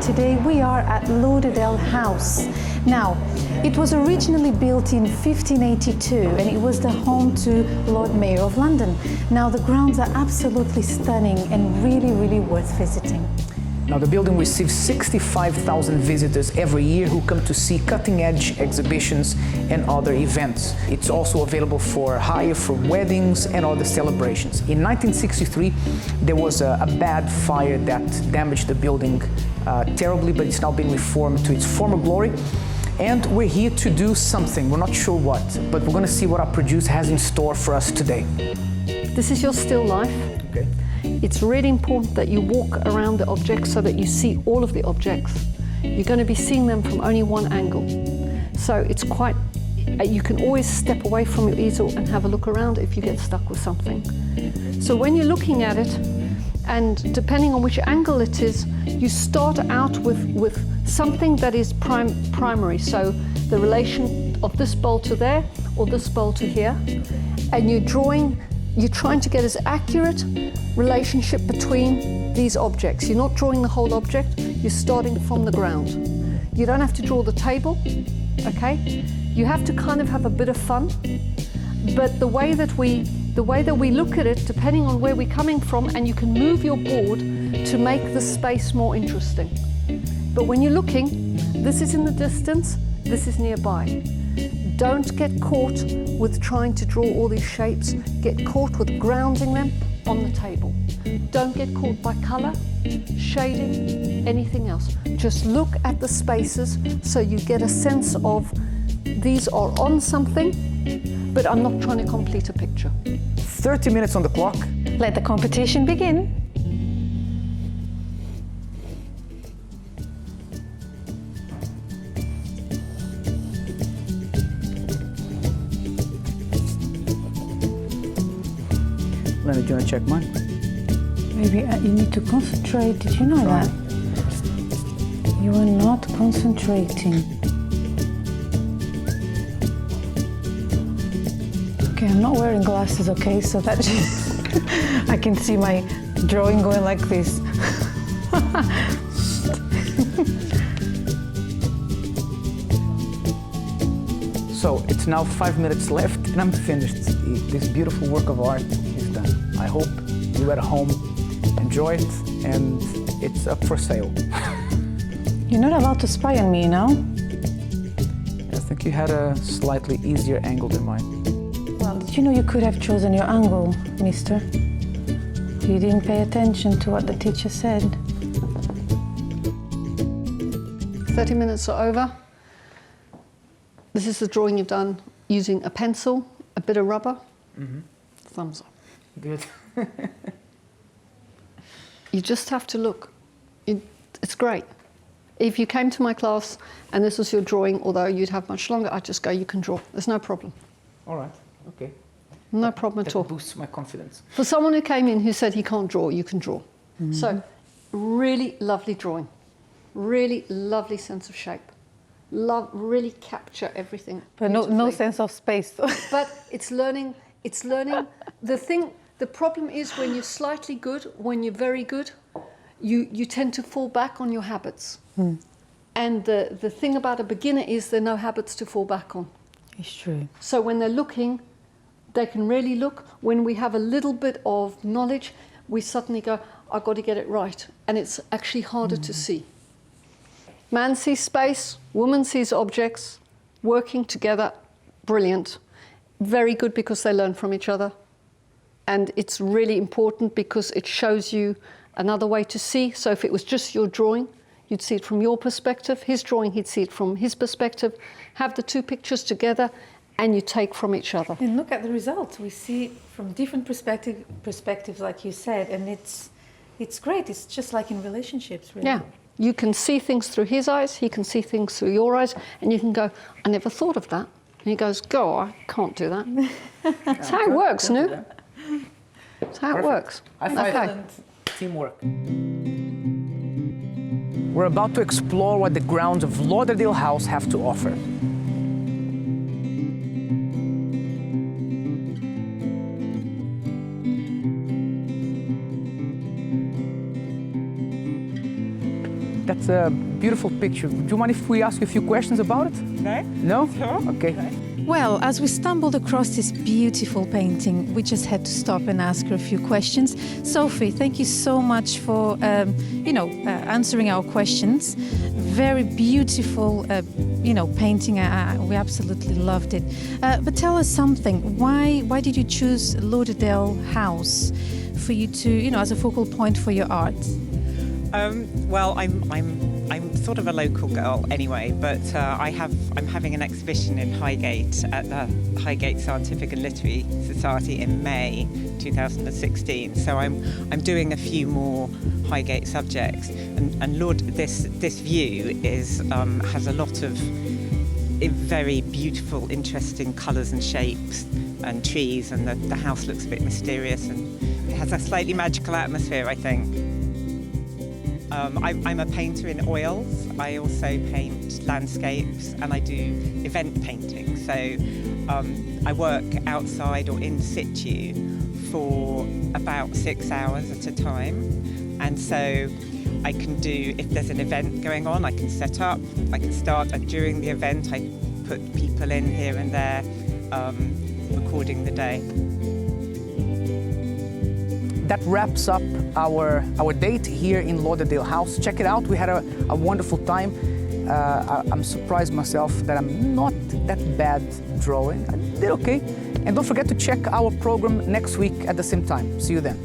today we are at Lauderdale House. Now, it was originally built in 1582 and it was the home to Lord Mayor of London. Now, the grounds are absolutely stunning and really worth visiting. Now, the building receives 65,000 visitors every year who come to see cutting-edge exhibitions and other events. It's also available for hire for weddings and other celebrations. In 1963, there was a bad fire that damaged the building terribly, but it's now been reformed to its former glory. And we're here to do something. We're not sure what, but we're going to see what our producer has in store for us today. This is your still life. Okay. It's really important that you walk around the objects so that you see all of the objects. You're going to be seeing them from only one angle. So it's quite, you can always step away from your easel and have a look around if you get stuck with something. So when you're looking at it, and depending on which angle it is, you start out with something that is primary. So the relation of this bowl to there or this bowl to here. And you're trying to get as accurate relationship between these objects. You're not drawing the whole object, you're starting from the ground. You don't have to draw the table, okay? You have to kind of have a bit of fun, but the way that we look at it, depending on where we're coming from, and you can move your board to make the space more interesting. But when you're looking, this is in the distance, this is nearby. Don't get caught with trying to draw all these shapes. Get caught with grounding them on the table. Don't get caught by color, shading, anything else. Just look at the spaces so you get a sense of these are on something, but I'm not trying to complete a picture. 30 minutes on the clock. Let the competition begin. Leonard, do you want to check mine? Maybe you need to concentrate. Did you know that? You are not concentrating. Okay, I'm not wearing glasses, okay? So that I can see my drawing going like this. So it's now 5 minutes left and I'm finished. This beautiful work of art is done. I hope you at home enjoy it and it's up for sale. You're not allowed to spy on me, you know? I think you had a slightly easier angle than mine. Well, did you know you could have chosen your angle, mister? You didn't pay attention to what the teacher said. 30 minutes are over. This is the drawing you've done using a pencil, a bit of rubber. Mm-hmm. Thumbs up. Good. You just have to look. It's great. If you came to my class and this was your drawing, although you'd have much longer, I'd just go, you can draw. There's no problem. All right, okay. No problem at all. That boosts my confidence. For someone who came in who said he can't draw, you can draw. Mm-hmm. So, really lovely drawing. Really lovely sense of shape. Really capture everything. But no sense of space. But it's learning. The problem is when you're slightly good, when you're very good, you tend to fall back on your habits. Mm. And the thing about a beginner is there are no habits to fall back on. It's true. So when they're looking, they can really look. When we have a little bit of knowledge, we suddenly go, I've got to get it right. And it's actually harder to see. Man sees space, woman sees objects, working together, brilliant. Very good because they learn from each other. And it's really important because it shows you another way to see. So if it was just your drawing, you'd see it from your perspective. His drawing, he'd see it from his perspective. Have the two pictures together and you take from each other. And look at the results. We see it from different perspectives, like you said, and it's great. It's just like in relationships, really. Yeah. You can see things through his eyes, he can see things through your eyes, and you can go, I never thought of that. And he goes, go, I can't do that. That's how it works, no? That's how it works. Excellent teamwork. We're about to explore what the grounds of Lauderdale House have to offer. That's a beautiful picture. Do you mind if we ask you a few questions about it? No? No? Sure. Okay. Well, as we stumbled across this beautiful painting, we just had to stop and ask her a few questions. Sophie, thank you so much for, answering our questions. Very beautiful, painting. We absolutely loved it. But tell us something. Why did you choose Lauderdale House for you to, as a focal point for your art? Well, I'm sort of a local girl anyway, but I'm having an exhibition in Highgate at the Highgate Scientific and Literary Society in May 2016. So I'm doing a few more Highgate subjects, and Lord, this view has a lot of very beautiful, interesting colours and shapes and trees, and the house looks a bit mysterious and it has a slightly magical atmosphere, I think. I'm a painter in oils. I also paint landscapes and I do event painting. So I work outside or in situ for about 6 hours at a time. And so I can do, if there's an event going on, I can set up, I can start, and during the event I put people in here and there, recording the day. That wraps up our date here in Lauderdale House. Check it out. We had a wonderful time. I'm surprised myself that I'm not that bad drawing. I did okay. And don't forget to check our program next week at the same time. See you then.